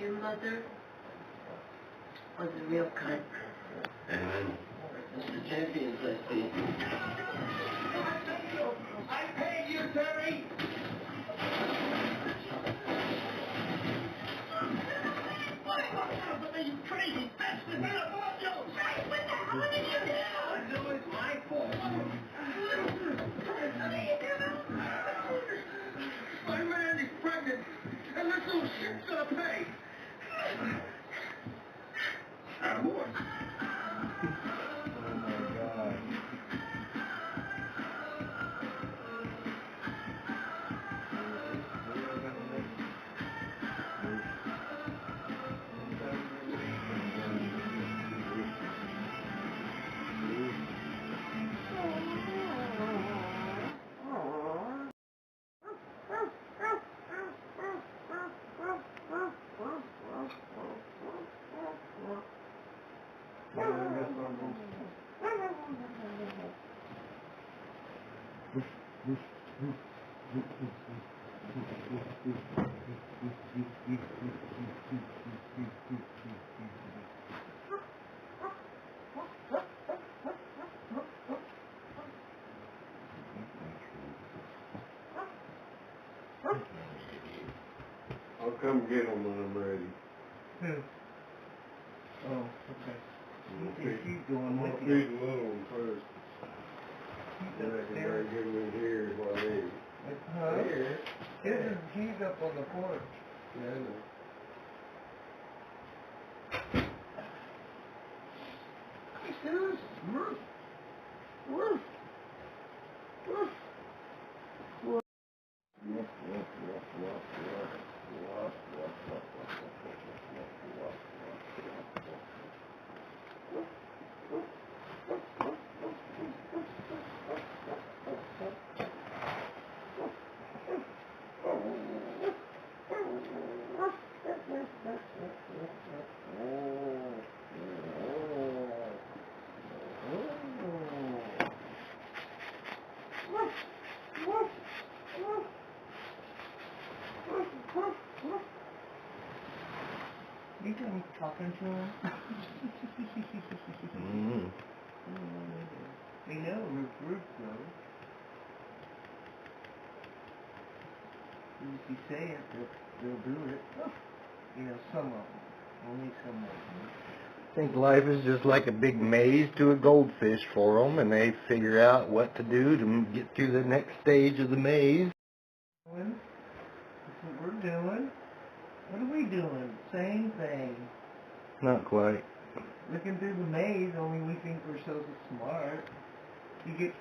Christian mother was a real kind person. Amen. Mr. Champions, I see. I paid you, Terry! Are you crazy? That's the hell about you! What the hell did you do? I know it's my fault. What are you doing? My man is pregnant, and this little shit's gonna pay. Attaboy. Oh my God. I'll come get him when I'm ready. Who? Oh, okay. She's going I'm with gonna you. feed the little one first. He's Then I can upstairs. bring him in here while they Huh? here. He's up on the porch. Yeah, I know. Woof, woof, woof. You done talking to him? They know Ruth though. If you say it, they'll do it. You know, some of them. Only some of them. I think life is just like a big maze to a goldfish for them, and they figure out what to do to get through the next stage of the maze. That's what we're doing. What are we doing? Same thing. Not quite. Looking through the maze, only we think we're so smart. You get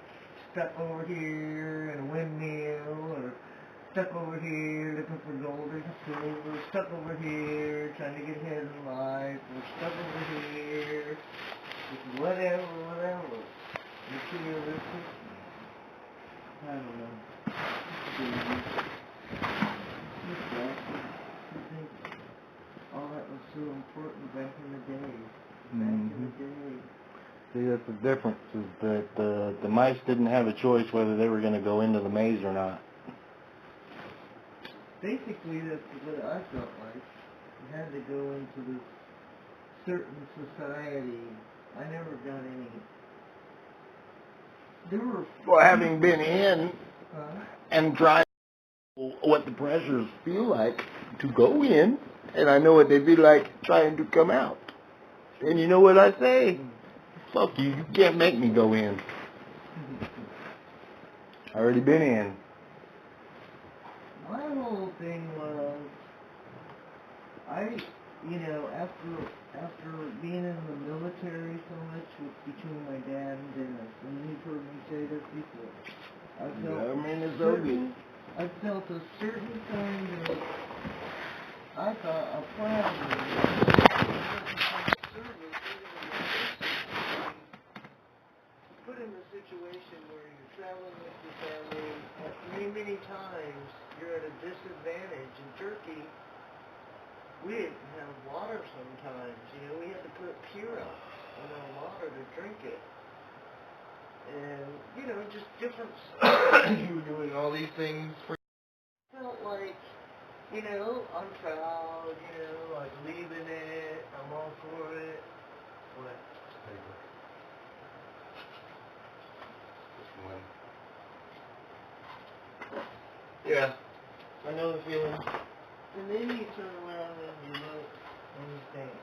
stuck over here in a windmill, or stuck over here looking for gold or silver, stuck over here trying to get ahead in life, or stuck over here with whatever. Materialistic. I don't know. All that was so important back in the day. Back in the day. See, that's the difference, is that the mice didn't have a choice whether they were going to go into the maze or not. Basically, that's what I felt like. You had to go into this certain society. I never got any. There were. Well, having been in Huh? and tried what the pressures feel like to go in, and I know what they'd be like trying to come out. And you know what I say? Fuck you, you can't make me go in. I already been in. My whole thing was, after being in the military so much between my dad and Dennis, and you've heard me say this before, I felt a certain kind of, I thought, a put in a situation where you're traveling with your family, many times you're at a disadvantage. In Turkey, we didn't have water sometimes, we had to put Pura in our water to drink it. And, just different stuff. You were doing all these things for... Felt like, You know, I'm proud, you know, I believe in it, I'm all for it. What? Yeah. I know the feeling. And then you turn around and you look and you think,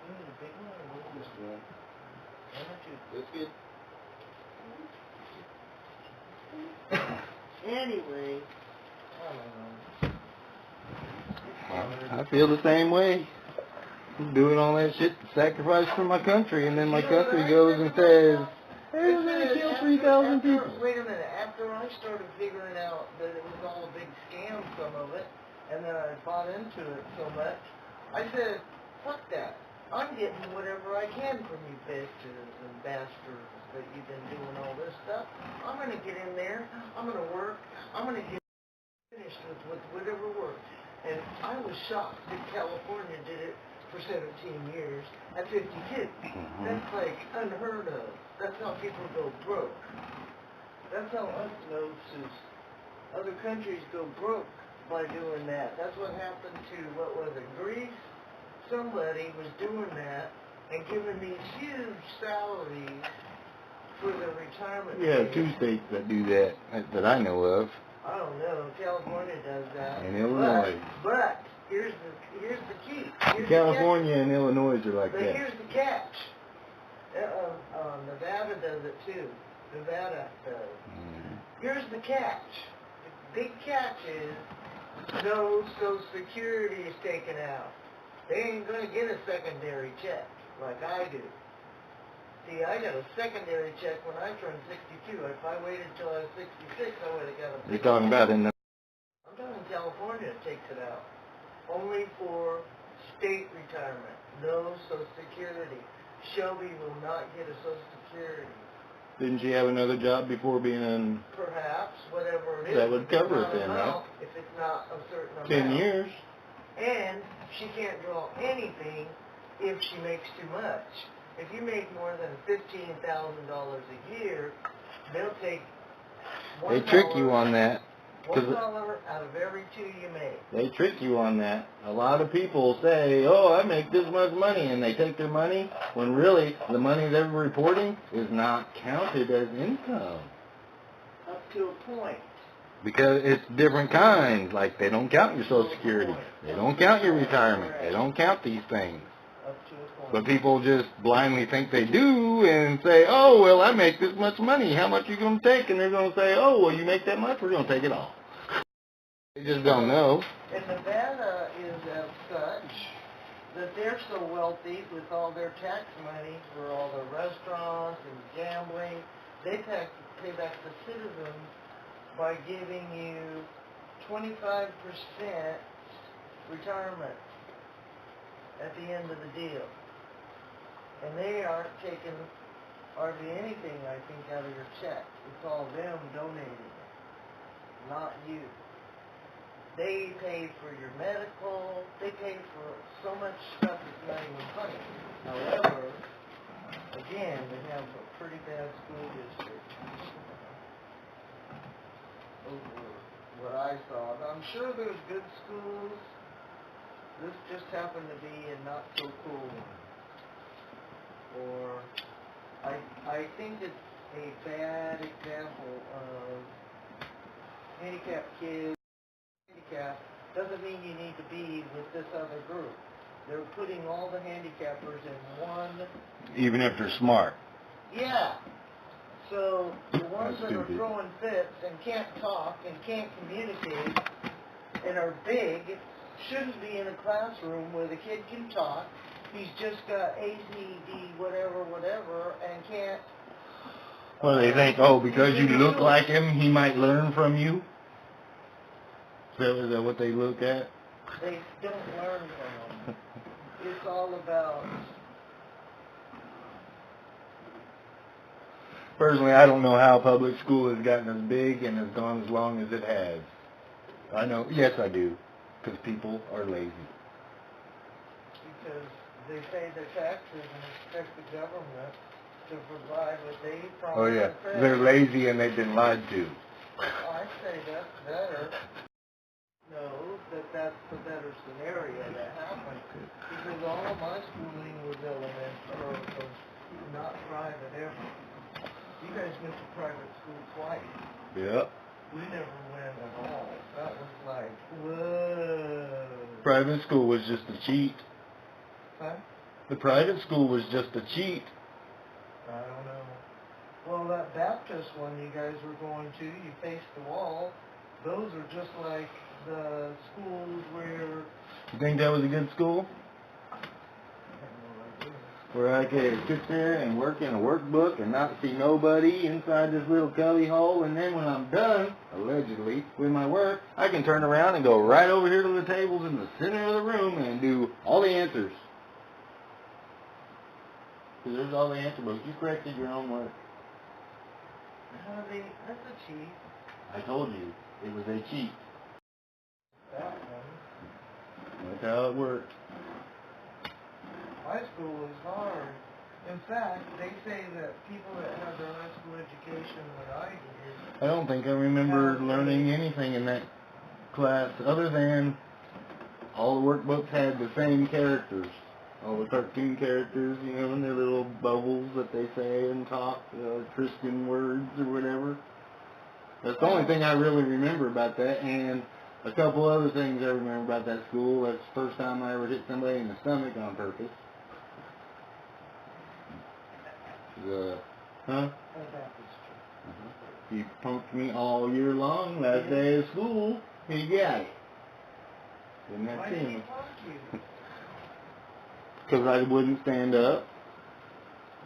you need a big one or a little one? Just one. Why don't you? That's good. Anyway, I don't know. I feel the same way. I'm doing all that shit to sacrifice for my country, and then my country goes and says, hey, we're going to kill 3,000 people. Wait a minute. After I started figuring out that it was all a big scam, some of it, and then I bought into it so much, I said, fuck that. I'm getting whatever I can from you bitches and bastards that you've been doing all this stuff. I'm going to get in there. I'm going to work. I'm going to get finished with whatever work. And I was shocked that California did it for 17 years at 52. That's like unheard of. That's how people go broke. That's how us notices other countries go broke by doing that. That's what happened to, what was it, Greece? Somebody was doing that and giving these huge salaries for their retirement. Yeah, pay. 2 states that do that I know of. I don't know. California does that. And Illinois. But here's the key. California and Illinois are like But that. here's the catch. Nevada does it too. Nevada does. Here's the catch. The big catch is no Social Security is taken out. They ain't going to get a secondary check like I do. See, I got a secondary check when I turned 62. If I waited till I was 66, I would have got a... You're talking about in the... I'm talking California takes it out. Only for state retirement. No Social Security. Shelby will not get a Social Security. Didn't she have another job before being in... Perhaps, whatever it is. That would cover it then, right? If it's not a certain amount. 10 years. And she can't draw anything if she makes too much. If you make more than $15,000 a year, they'll take $1. They trick you on that. $1 out of every 2 you make. They trick you on that. A lot of people say, oh, I make this much money, and they take their money, when really the money they're reporting is not counted as income. Up to a point. Because it's different kinds. Like, they don't count your Social Security. They don't count your retirement. They don't count these things. Up to a point. But people just blindly think they do and say, oh, well, I make this much money. How much are you going to take? And they're going to say, oh, well, you make that much? We're going to take it all. They just don't know. And Nevada is as such that they're so wealthy with all their tax money for all the restaurants and gambling. They pay back the citizens by giving you 25% retirement at the end of the deal. And they aren't taking hardly anything, I think, out of your check. It's all them donating it, not you. They pay for your medical, they pay for so much stuff that's not even funny. However, again, they have a pretty bad school district over what I saw. Now, I'm sure there's good schools. This just happened to be a not so cool one. Or, I think it's a bad example of handicapped kids. Handicap doesn't mean you need to be with this other group. They're putting all the handicappers in one. Even if they're smart. Yeah. So the ones That's that are stupid. throwing fits and can't talk and can't communicate and are big shouldn't be in a classroom where the kid can talk. He's just got ADD, whatever, and can't. Well, they think, oh, because you look like him, he might learn from you? Is that what they look at? They don't learn from them. It's all about... Personally, I don't know how public school has gotten as big and has gone as long as it has. I know, yes I do, because people are lazy. Because they pay their taxes and expect the government to provide what they promise. Oh yeah, to pay. they're lazy and they've been lied to. I say that's better. Know that that's the better scenario that happened. Because all of my schooling was not private ever. You guys went to private school twice. Yep. We never went at all. That was like, whoa. Private school was just a cheat. Huh? The private school was just a cheat. I don't know. Well, that Baptist one you guys were going to, you faced the wall. Those are just like the schools where... You think that was a good school? Where I could sit there and work in a workbook and not see nobody inside this little cubby hole, and then when I'm done, allegedly, with my work, I can turn around and go right over here to the tables in the center of the room and do all the answers. Because there's all the answer books. You corrected your own work. That's a cheat. I told you, it was a cheat. That one. That's how it worked. High school is hard. In fact, they say that people that have their high school education what I did... I don't think I remember learning anything in that class other than all the workbooks had the same characters. All the cartoon characters, you know, and their little bubbles that they say and talk, Tristan words or whatever. That's the only thing I really remember about that, and a couple other things I remember about that school. That's the first time I ever hit somebody in the stomach on purpose. He punked me all year long. Last day of school, he got it. Isn't that Why did he punk you? Because I wouldn't stand up.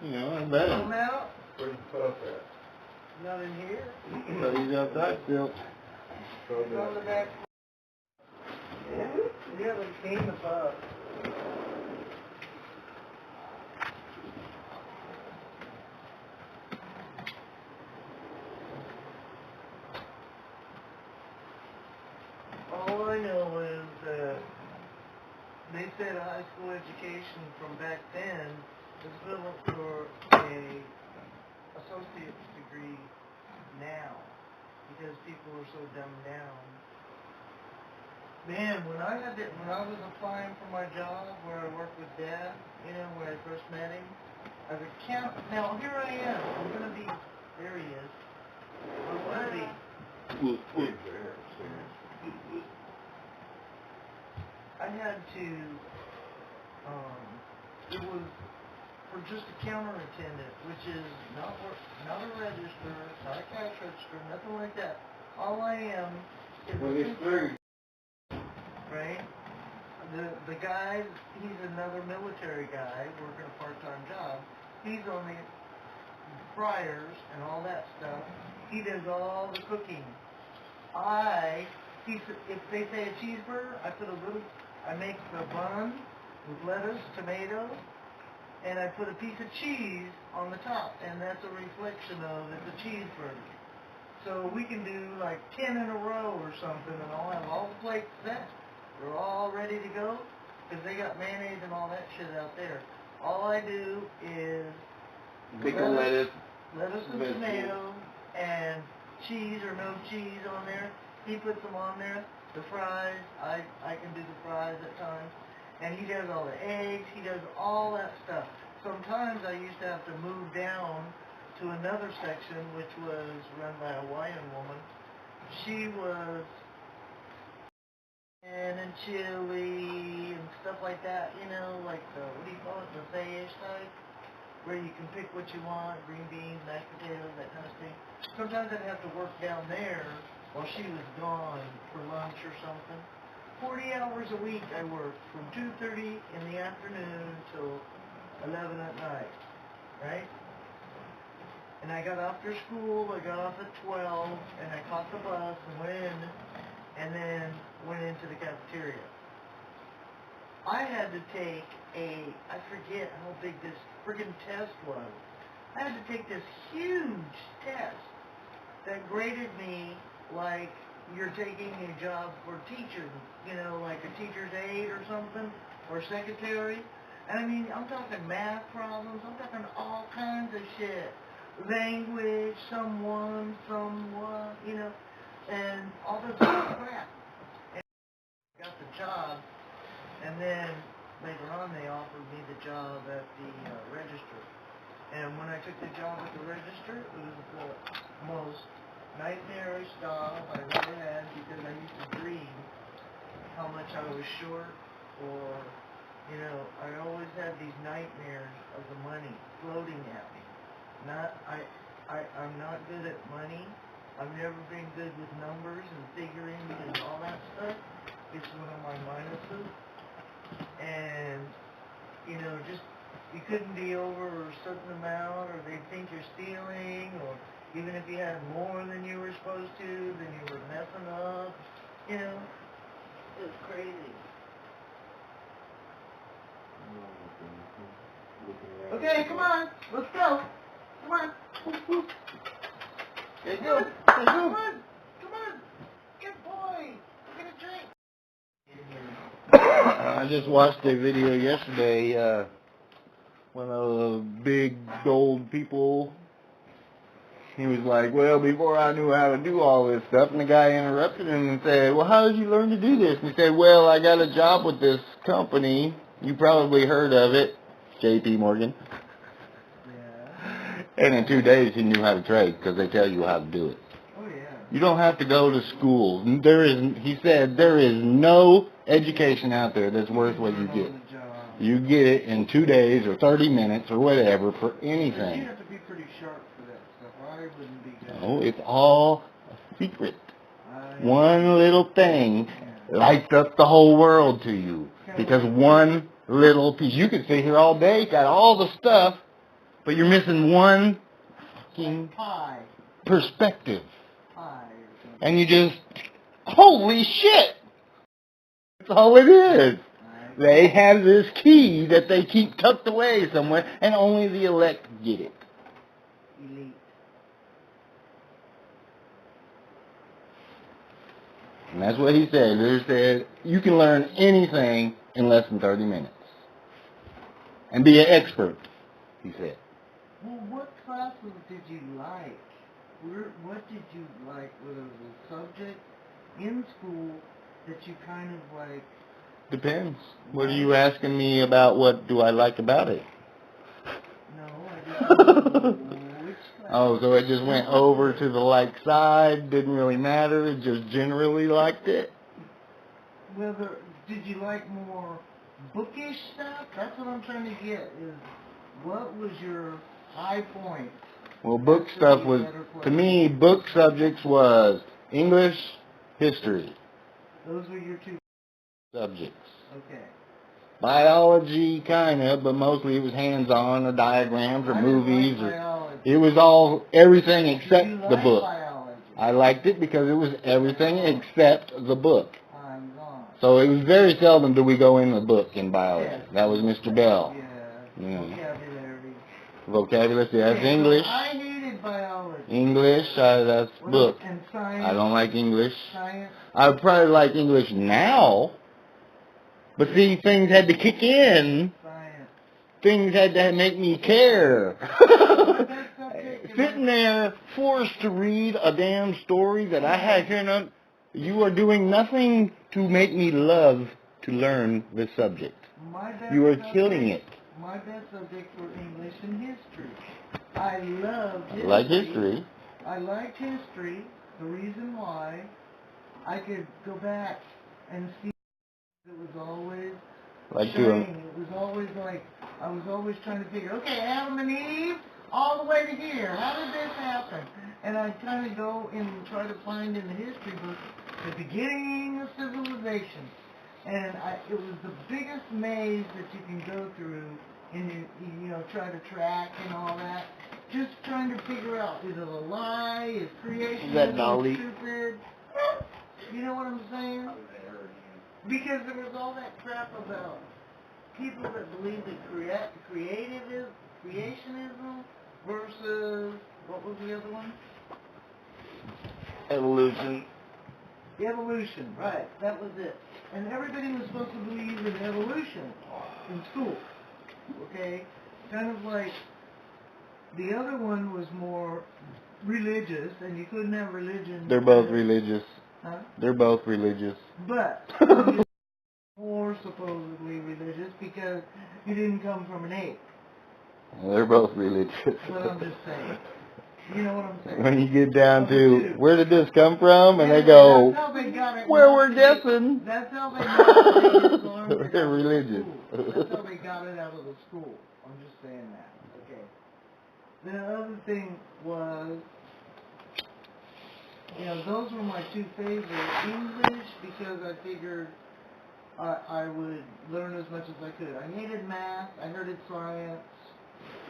You know, I bet him. Come out? Where's the puff at? Not in here. But he's outside still. It's on the back. You haven't seen the bug. All I know is that they said a high school education from back then is equivalent for a associate's degree now because people are so dumbed down. Man, when I was applying for my job where I worked with Dad, you know, when I first met him, as a count. Now here I am. I'm gonna be. There he is. I'm gonna be. I had to. It was for just a counter attendant, which is not a register, not a cash register, nothing like that. All I am is right? The guy, he's another military guy working a part-time job. He's on the fryers and all that stuff. He does all the cooking. If they say a cheeseburger, I make the bun with lettuce, tomato, and I put a piece of cheese on the top, and that's a reflection of it's a cheeseburger. So we can do like 10 in a row or something, and I'll have all the plates set. They're all ready to go, because they got mayonnaise and all that shit out there. All I do is Pickle lettuce and tomato, and cheese or no cheese on there. He puts them on there. The fries, I can do the fries at times. And he does all the eggs, he does all that stuff. Sometimes I used to have to move down to another section, which was run by a Hawaiian woman. She was and chili and stuff like that, you know, like the, what do you call it, buffet-ish type, where you can pick what you want, green beans, mashed potatoes, that kind of thing. Sometimes I'd have to work down there while she was gone for lunch or something. 40 hours a week I worked from 2:30 in the afternoon till 11 at night, right? And I got after school, I got off at 12, and I caught the bus and went in, and then went into the cafeteria. I had to take I forget how big this friggin' test was. I had to take this huge test that graded me like you're taking a job for teacher, you know, like a teacher's aide or something, or secretary. And I mean, I'm talking math problems, I'm talking all kinds of shit. Language, someone, somewhat, you know, and all this other crap. And I got the job at the register. And when I took the job at the register, it was the most nightmarish job I've ever had because I used to dream how much I was short, or, you know, I always had these nightmares of the money floating at me. I'm not good at money. I've never been good with numbers and figuring and all that stuff. It's one of my minuses. And, you know, just, you couldn't be over a certain amount, or they'd think you're stealing, or even if you had more than you were supposed to, then you were messing up. You know, it was crazy. Okay, come on, let's go. Come on. Let's Come go. on, come on, come on. Good boy. We're gonna drink. I just watched a video yesterday, one of the big old people, he was like, well, before I knew how to do all this stuff, and the guy interrupted him and said, well, how did you learn to do this? And he said, well, I got a job with this company, you probably heard of it, J.P. Morgan. Yeah. And in 2 days he knew how to trade, because they tell you how to do it. Oh, yeah. You don't have to go to school. He said, there is no education out there that's worth what you get. You get it in 2 days or 30 minutes or whatever for anything. You have to be pretty sharp for that stuff. I wouldn't be good. No, it's all a secret. One little thing lights up the whole world to you. Because one little piece. You could sit here all day, got all the stuff, but you're missing one fucking perspective. And you just, holy shit! That's all it is. They have this key that they keep tucked away somewhere, and only the elect get it. Elite. And that's what he said. He said, you can learn anything in less than 30 minutes. And be an expert, he said. Well, what classes did you like? What did you like? Was it a subject in school that you kind of like? Depends. What are you asking me about? What do I like about it? No, I didn't. Which class? Oh, so it just went over to the like side, didn't really matter, it just generally liked it? Whether, did you like more bookish stuff? That's what I'm trying to get, is what was your high point? Well, book stuff was, to me, book subjects was English, history. Those were your two subjects. Okay. Biology, kind of, but mostly it was hands-on, or diagrams, or movies. Biology. It was all, everything except Did you the like book. Biology? I liked it because it was everything except the book. I'm gone. So it was very seldom do we go in the book in biology. Yes. That was Mr. Bell. Yeah. Vocabulary. Vocabulary, that's Okay, English. So I needed biology. English, that's book. And science. I don't like English. Science. I would probably like English now. But see, things had to kick in. Science. Things had to make me care. Sitting there forced to read a damn story that I had here. You are doing nothing to make me love to learn this subject. You are killing it. My best subjects were English and history. I loved history. I like history. I liked history. The reason why, I could go back and see. It was always shiny. It was always like, I was always trying to figure, okay, Adam and Eve, all the way to here. How did this happen? And I'd kind of go and try to find in the history book the beginning of civilization. And it was the biggest maze that you can go through, and you know, try to track and all that. Just trying to figure out, is it a lie? Is creation stupid? You know what I'm saying? Because there was all that crap about people that believed in creationism versus, what was the other one? Evolution. Evolution, right. That was it. And everybody was supposed to believe in evolution in school. Okay? Kind of like, the other one was more religious, and you couldn't have religion. They're both religious. Huh? They're both religious. But more supposedly religious, religious because you didn't come from an ape. They're both religious. But I'm just saying. You know what I'm saying? When you get down to where did this come from, and they go, well, we're guessing. That's how they got it. They're religious. That's how they got it out of the school. I'm just saying that. Okay. The other thing was, those were my two favorites. English, because I figured I would learn as much as I could. I hated math. I hated science.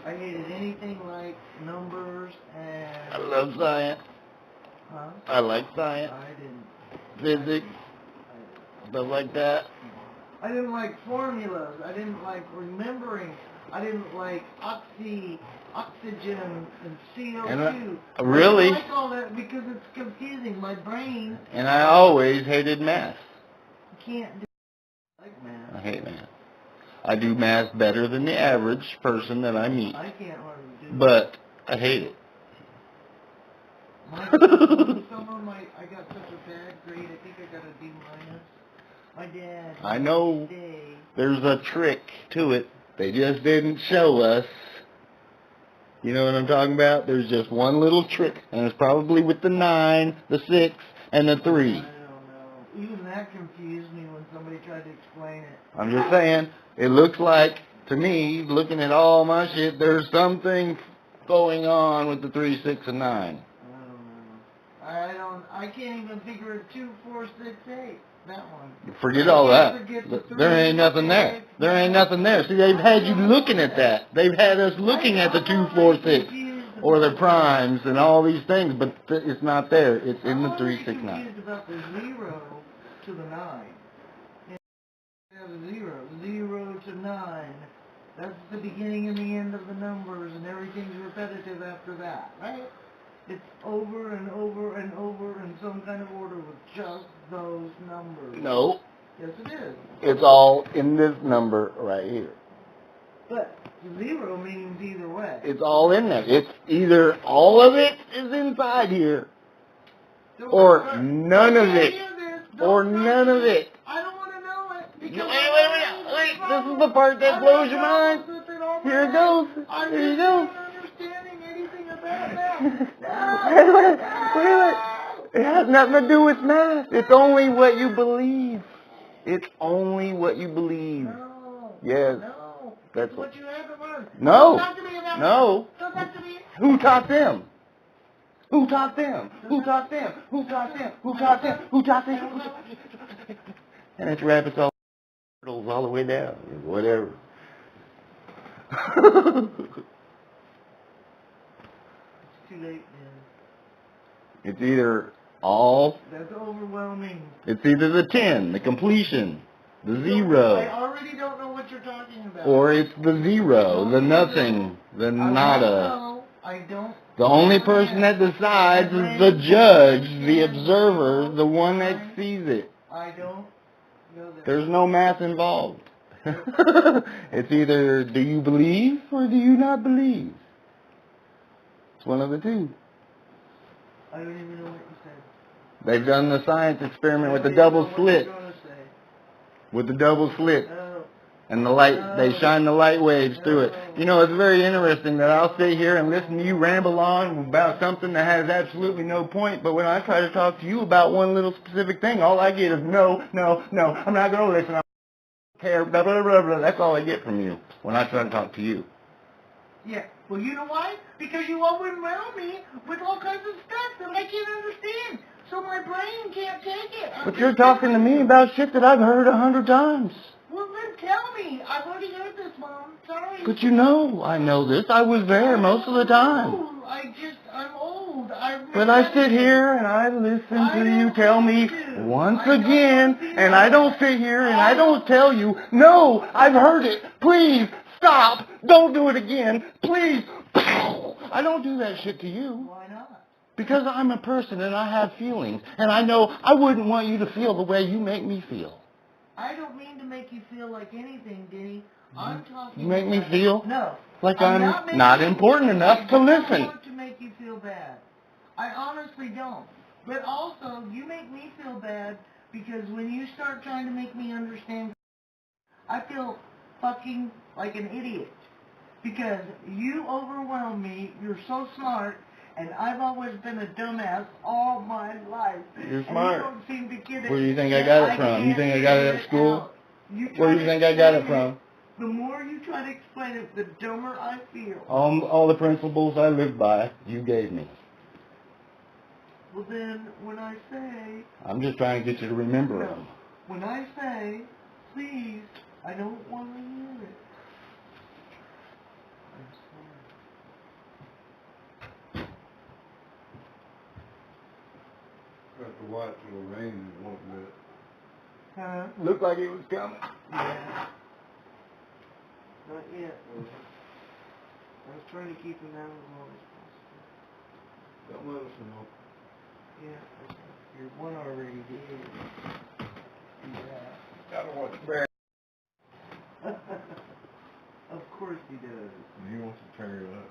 I hated anything like numbers and... I love science. Huh? I like science. I didn't. Physics. Stuff like that. I didn't like formulas. I didn't like remembering. I didn't like oxygen and CO2. Really? I didn't like all that because it's confusing. My brain... And I always hated math. Can't do like math. I hate math. I do math better than the average person that I meet. I can't hardly do it. But I hate it. I got such a bad grade. I think I got a D minus. My dad. I know there's a trick to it. They just didn't show us. You know what I'm talking about? There's just one little trick, and it's probably with the 9, the 6, and the 3. I don't know. Even that confused me when somebody tried to explain it. I'm just saying, it looks like, to me, looking at all my shit, there's something going on with the 3, 6, and 9. I can't even figure it 2, 4, 6, 8. That one. Forget all that. There ain't nothing there. There ain't nothing there. See, they've had you looking at that. They've had us looking at the 2, 4, 6, or the primes and all these things, but it's not there. It's in the 3, 6, 9. I'm confused about the 0 to the 9. You have a 0 to 9. That's the beginning and the end of the numbers, and everything's repetitive after that, right? It's over and over and over in some kind of order with just those numbers. No. Yes, it is. It's all in this number right here. But 0 means either way. It's all in there. It's either all of it is inside here, or none of it, or none of it. I don't want to know it. Wait. This is the part that blows your mind. Here it goes. Here you go. Wait. It has nothing to do with math. It's only what you believe. It's only what you believe. No. Yes. No. That's what you have to learn. No. Don't talk to me about No. Don't talk to me. Who taught them? Who taught them? Who taught them? Who taught them? Who taught them? Who taught them? And it's rabbits all the way down. Whatever. Too late, man. It's either all... That's overwhelming. It's either the 10, the completion, the 0. I already don't know what you're talking about. Or it's the 0, the nothing, the nada. I don't. The only person that decides is the judge, the observer, the one that sees it. I don't know that. There's no math involved. It's either do you believe or do you not believe. It's one of the two. I don't even know what you said. They've done the science experiment with the double slit. With the double slit. And the light, they shine the light waves through it. You know, it's very interesting that I'll sit here and listen to you ramble on about something that has absolutely no point, but when I try to talk to you about one little specific thing, all I get is no, I'm not going to listen, I don't care, blah, blah, blah, blah. That's all I get from you when I try to talk to you. Yeah. Well, you know why? Because you overwhelm me with all kinds of stuff that I can't understand. So my brain can't take it. But you're talking to me about shit that I've heard 100 times. Well, then tell me. I've already heard this, Mom. Sorry. But you know I know this. I was there most of the time. I'm old. But I sit here and I listen to you tell me once again, and I don't sit here and I don't tell you, no, I've heard it. Please, stop. Don't do it again. Please. I don't do that shit to you. Why not? Because I'm a person and I have feelings. And I know I wouldn't want you to feel the way you make me feel. I don't mean to make you feel like anything, Denny. I'm talking You make me feel No. like I'm not important enough to listen. I don't want to make you feel bad. I honestly don't. But also, you make me feel bad because when you start trying to make me understand, I feel fucking like an idiot. Because you overwhelm me, you're so smart, and I've always been a dumbass all my life. You're smart. And you don't seem to get it. Where do you think I got it from? You think I got it at school? Where do you think I got it from? The more you try to explain it, the dumber I feel. All the principles I live by, you gave me. Well then, when I say... I'm just trying to get you to remember them. When I say, please, I don't want to hear it. I'm sorry. Got to watch the rain in one minute. Huh? Looked like it was coming. Yeah. Not yet. I was trying to keep him out as long as possible. Don't let us know. Yeah, you're one already did. Yeah. Gotta watch Barry. Of course he does. He wants to tear it up.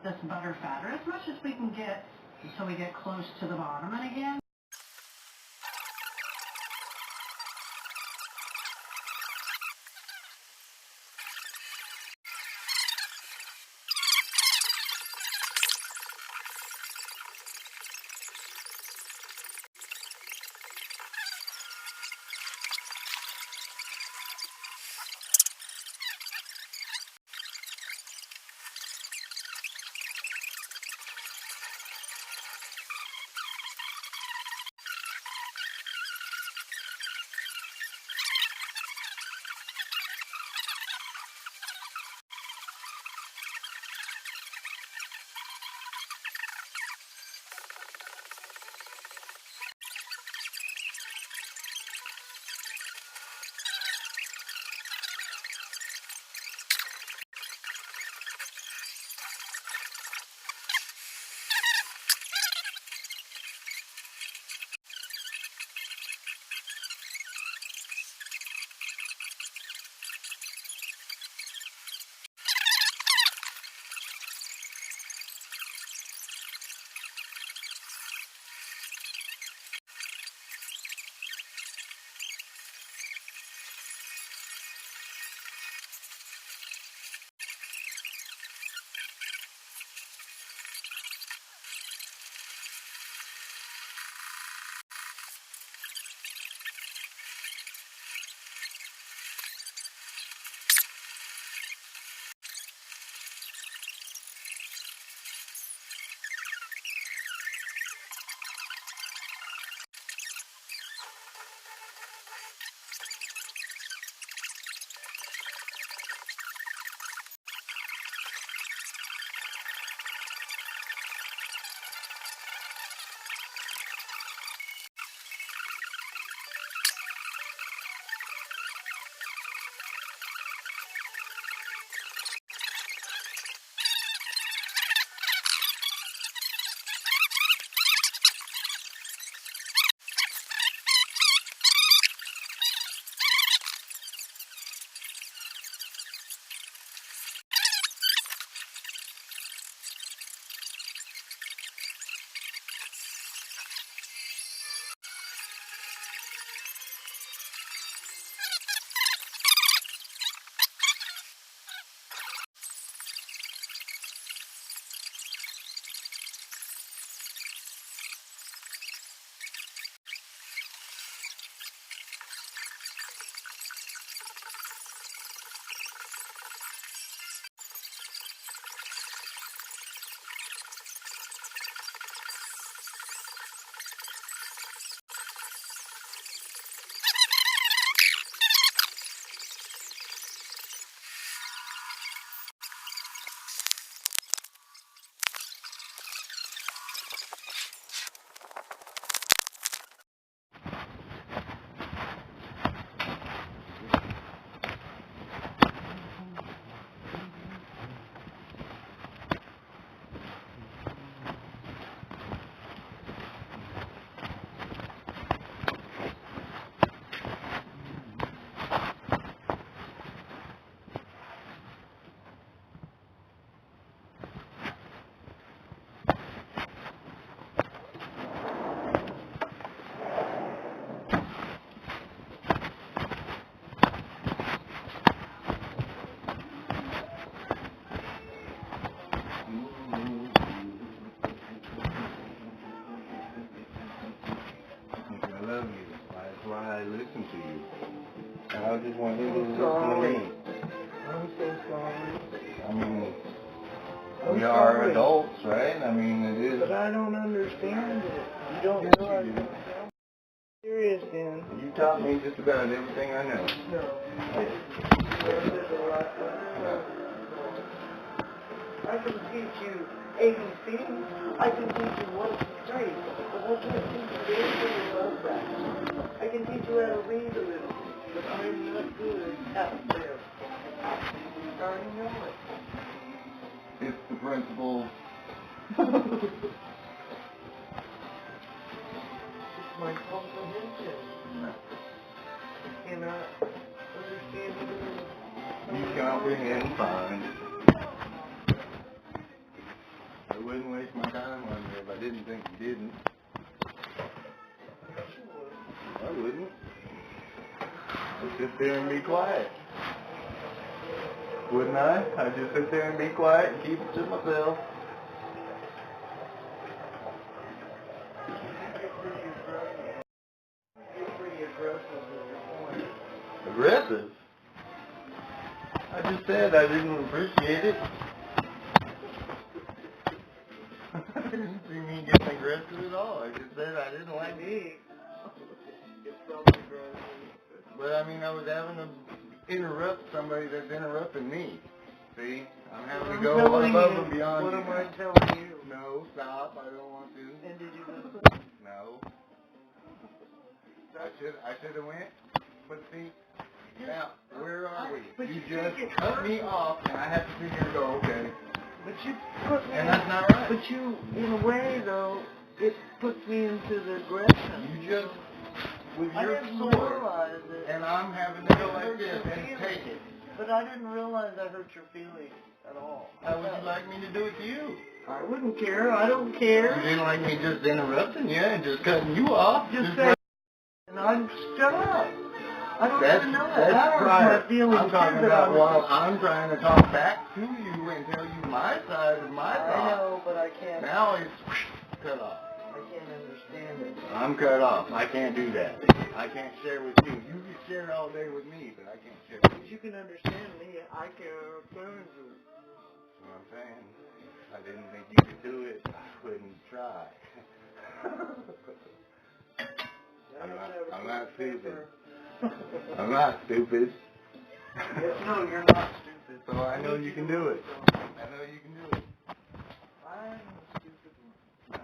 This butter fatter as much as we can get until we get close to the bottom. And again, nobody listen to you. And I just want you to listen to sorry. me. I'm so sorry. I mean, I'm we are sorry. adults, right? I mean, it is. But I don't understand it. You don't Yes, realize you do. I'm serious, then. You taught me just about everything I know. No. I can teach you ABC. I can teach you 1, 2, 3. But I can't teach you anything above that. I can teach you how to read a little. But I'm not good out there. I already know it. It's the principle. It's my comprehension. I cannot understand it. You comprehend fine. I wouldn't waste my time on you if I didn't think you didn't. I wouldn't. I'd sit there and be quiet. Wouldn't I? I'd just sit there and be quiet and keep it to myself. Aggressive? I just said I didn't appreciate it. I didn't see me getting aggressive at all. I just said I didn't like it. But I mean, I was having to interrupt somebody that's interrupting me. See? I'm having to go above and beyond. What am I telling you? No, stop. I don't want to. And did you listen? No. I should have went. But see, now, where are we? But You you just take it cut me off, and I have to sit here and go, okay. But you put me And that's not right. But you, in a way, though, it puts me into the aggression. You just, with I your didn't sword, realize it. and I'm having to go It like hurt this your and feelings. take it. But I didn't realize I hurt your feelings at all. How would you like me to do it to you? I wouldn't care. I don't care. You didn't like me just interrupting you and just cutting you off? Just say, and I'm shut up. I don't That's even know that. that's That hurts prior. my feelings I'm talking too, about but while I'm trying to talk back to you and tell you my side of my I thought. know, but I can't. Now it's cut off. I can't understand it. I'm cut off. I can't do that. I can't share with you. You can share all day with me, but I can't share with If you. you can understand me, I can understand you. That's what I'm saying. If I didn't think you could do it, I wouldn't try. I'm not stupid. I'm not stupid. No, you're not stupid. So I know you can do it. I know you can do it. I'm a stupid one.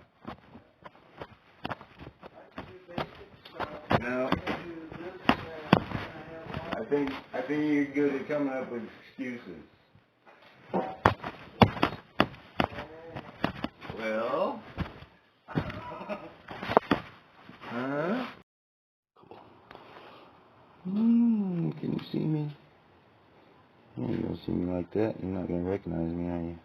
I can do basic stuff. No. I can do this and that. I think you're good at coming up with excuses. Well. Huh? Can you see me? You ain't gonna see me like that. You're not gonna recognize me, are you?